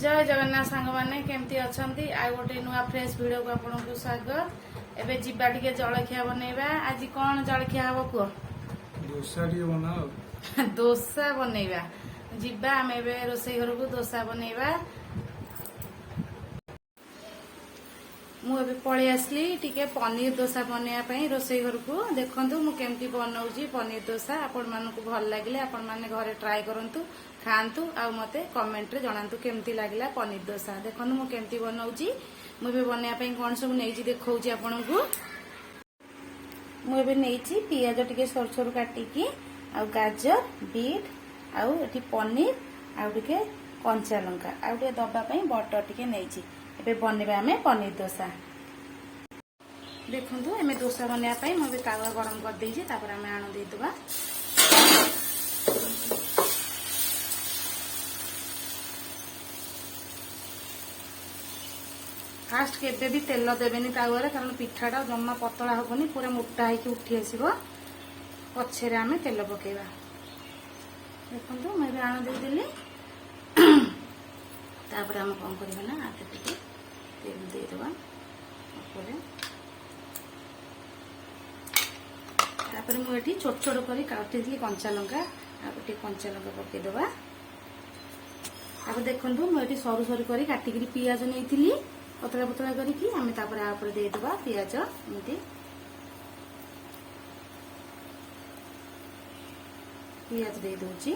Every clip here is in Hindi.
जय जगन्नाथ सांग मैंने केमती अच्छा आ गोटे नुआ फ्रेश वीडियो को आपको स्वागत। एबे जिबा टिके जलखिया बनैबा। आज कौन जलखिया हबो को डोसा टी बनाओ डोसा बनैबा। जिबा हम एबे रोसई घर को डोसा बनैबा। मु एबे पळी आसली टिके पनीर डोसा बनैया पई रोसई घर को। देखंतु मु केमती बनाउची पनीर डोसा। आपण मानको भल लागिले आपण माने घरे ट्राई करंतु खांतु आ मते कमेंट रे जणांतु केमती लागिला पनीर डोसा। देखंतु मु केमती बनाउची। मु एबे बनैया पई कोन सब नेइची देखौची आपनकु। मु एबे नेइची पियाज टिके छोर छोर काटी की आ गाजर बीट आ एठी पनीर आ टिके कंचा लंका आ टिके दबा पई बटर टिके नेइची। एबे बनैबा हमें पनीर डोसा। देखंतु एमे डोसा बनैया पई मु एबे तावा गरम कर देइची। तापर हमें आण दे दबा। फास्ट केबे भी तेल देबेनी तावारे कारण पिठाटा जम्मा पतला होबनी पूरा मोटा है कि उठी आसीबो। पछेरे हमें तेल पकेबा। देखंतु मैं भी आण दे देली। तापर हम कोन करबा ना आटे टिके तेल दे दबा ऊपर। तापर मु एठी छोट छोट करी काटी दिली कंचा लंका आ गोटे कंचा लंका पके दबा। तापर देखंतु मु एठी सरू सरू करी काटी करी पियाज नेइथिली पतला पतला करी की हमें तापर आ ऊपर दे दबा पियाज एमती। पियाज दे दोची।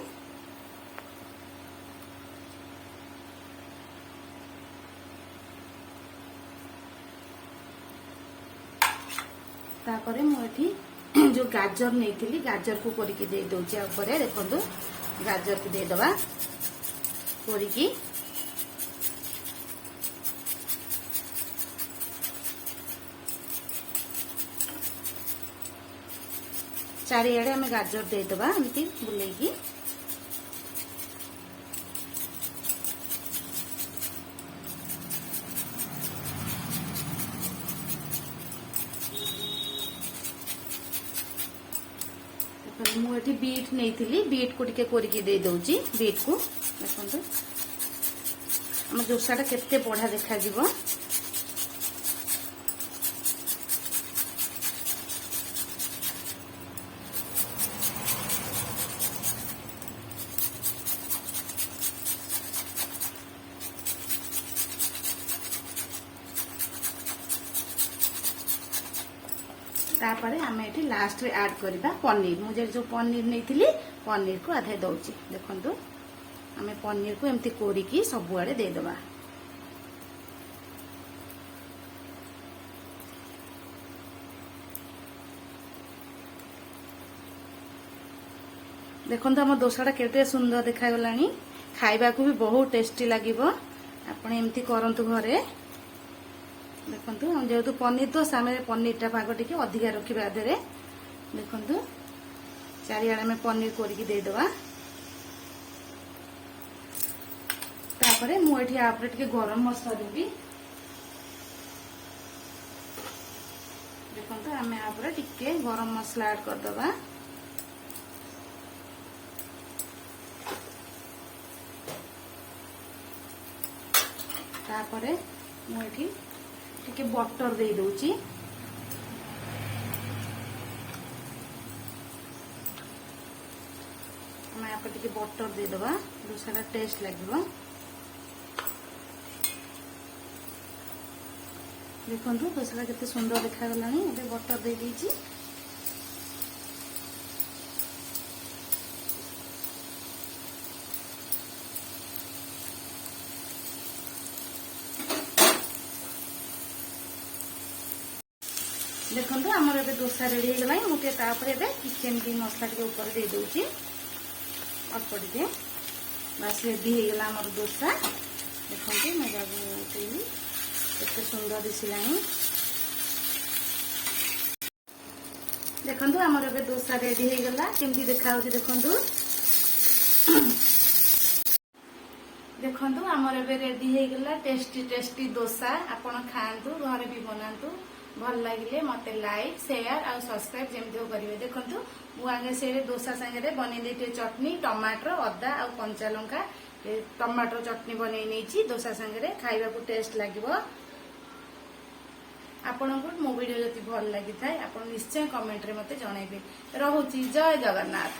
तापरे मु एठी जो गाजर नेइथिली गाजर को कोरिकी दे दोची ऊपर। देखंतु गाजर को दे दबा कोरिकी। चारिआडे हमें गाजर दे दबा एमती बुलेकी। मुझे बीट नहीं बीट को टिके कोरिकी दे दउची। बीट को देखंतु हम डोसाटा केते बढ़िया देखा जिवो। तापरे आम ये लास्ट रे ऐड करबा पनीर। मुझे जो पनीर नहीं पनीर को आधे दउची। देखंतु आम पनीर को एमती कोरिकी सबुआडे दे दबा। देखंतु हम डोसाटा केते सुंदर देखा गलानी। खाइबा को भी बहुत टेस्टी लागिबो। आपण एमती करंतु घरे। देखंतु हम जेहेतु पनीर डोसा में पनीर टा भाग टिके अधिका रखिबा आधरे। देखंतु चारिआडे में पनीर कोरिकी दे दबा। तापरे मु एठी आपरे टिके गरम मसला देबी। देखंतु हमें आपरे टिके गरम मसला ऐड कर दबा। तापरे मु एठी टिके बटर दे दोची। हम यहाँ पर टिके बटर दे दबा डोसाटा टेस्ट लागिबो। देखंतु डोसाटा केते सुंदर देखा गलानी। एबे बटर दे दीची। देखंतु हमर एबे डोसा रेडी हो गलाय। मुटे तापर एबे किचन की मसला के ऊपर दे दोची अल्प टिके। बस रेडी हो गला हमर डोसा। देखंतु मैं बाबू उठेली केते सुंदर दिसिलानी। देखंतु हमर एबे डोसा रेडी हो गला। केमती देखा होची देखंतु। देखंतु हमर एबे रेडी हो गला टेस्टी टेस्टी डोसा। आपण खांतु घरे भी बनांतु। भल लगे मत लाइक शेयर और सब्सक्राइब जमी करेंगे। देखो मुझे से डोसा सांगे बन चटनी टमाटर अदा और कंचा लंका टमाटर चटनी बनै नहीं दोसा संगे खाइबा को टेस्ट लगिबो। आपनको मो वीडियो जति भल लगी थाए आपण निश्चय कमेंट रे मते जणाइबे। रहूची जय जगन्नाथ।